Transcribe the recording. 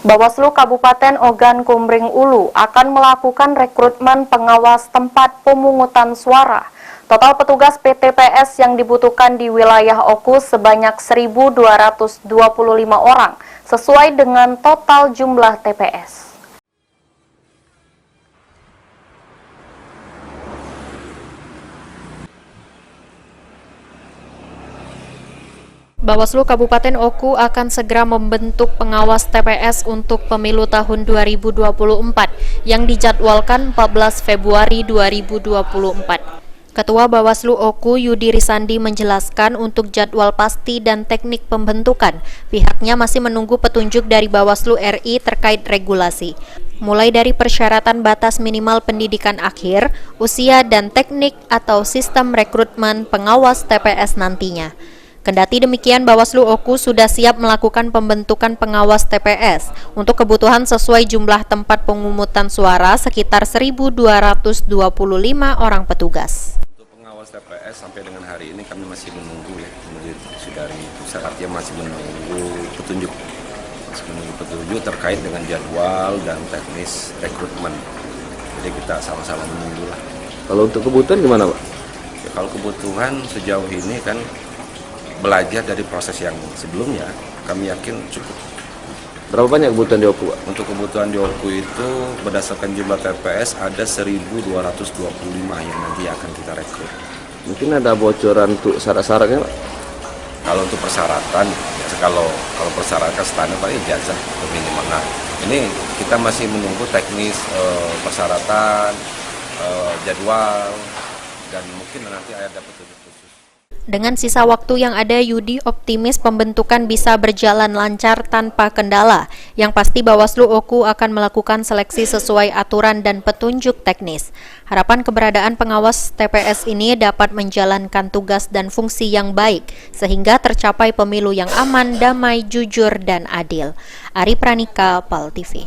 Bawaslu Kabupaten Ogan Kumring Ulu akan melakukan rekrutmen pengawas tempat pemungutan suara. Total petugas PTPS yang dibutuhkan di wilayah Oku sebanyak 1.225 orang, sesuai dengan total jumlah TPS. Bawaslu Kabupaten Oku akan segera membentuk pengawas TPS untuk pemilu tahun 2024 yang dijadwalkan 14 Februari 2024. Ketua Bawaslu Oku Yudi Risandi menjelaskan untuk jadwal pasti dan teknik pembentukan, pihaknya masih menunggu petunjuk dari Bawaslu RI terkait regulasi. Mulai dari persyaratan batas minimal pendidikan akhir, usia dan teknik atau sistem rekrutmen pengawas TPS nantinya. Kendati demikian, Bawaslu Oku sudah siap melakukan pembentukan pengawas TPS untuk kebutuhan sesuai jumlah tempat pemungutan suara sekitar 1.225 orang petugas. Untuk pengawas TPS sampai dengan hari ini kami masih menunggu ya, dari pusat artinya masih menunggu petunjuk terkait dengan jadwal dan teknis rekrutmen. Jadi kita sama-sama menunggu lah. Kalau untuk kebutuhan gimana, Pak? Ya, kalau kebutuhan sejauh ini kan belajar dari proses yang sebelumnya, kami yakin cukup. Berapa banyak kebutuhan di Oku, Pak? Untuk kebutuhan di Oku itu berdasarkan jumlah TPS ada 1.225 yang nanti akan kita rekrut. Mungkin ada bocoran untuk syarat-syaratnya, Pak? Kalau untuk persyaratan, kalau persyaratan standar paling ijazah atau minimal. Nah, ini kita masih menunggu teknis persyaratan, jadwal, dan mungkin nanti ada petunjuk khusus. Dengan sisa waktu yang ada, Yudi optimis pembentukan bisa berjalan lancar tanpa kendala. Yang pasti Bawaslu Oku akan melakukan seleksi sesuai aturan dan petunjuk teknis. Harapan keberadaan pengawas TPS ini dapat menjalankan tugas dan fungsi yang baik, sehingga tercapai pemilu yang aman, damai, jujur, dan adil. Ari Pranika, PAL TV.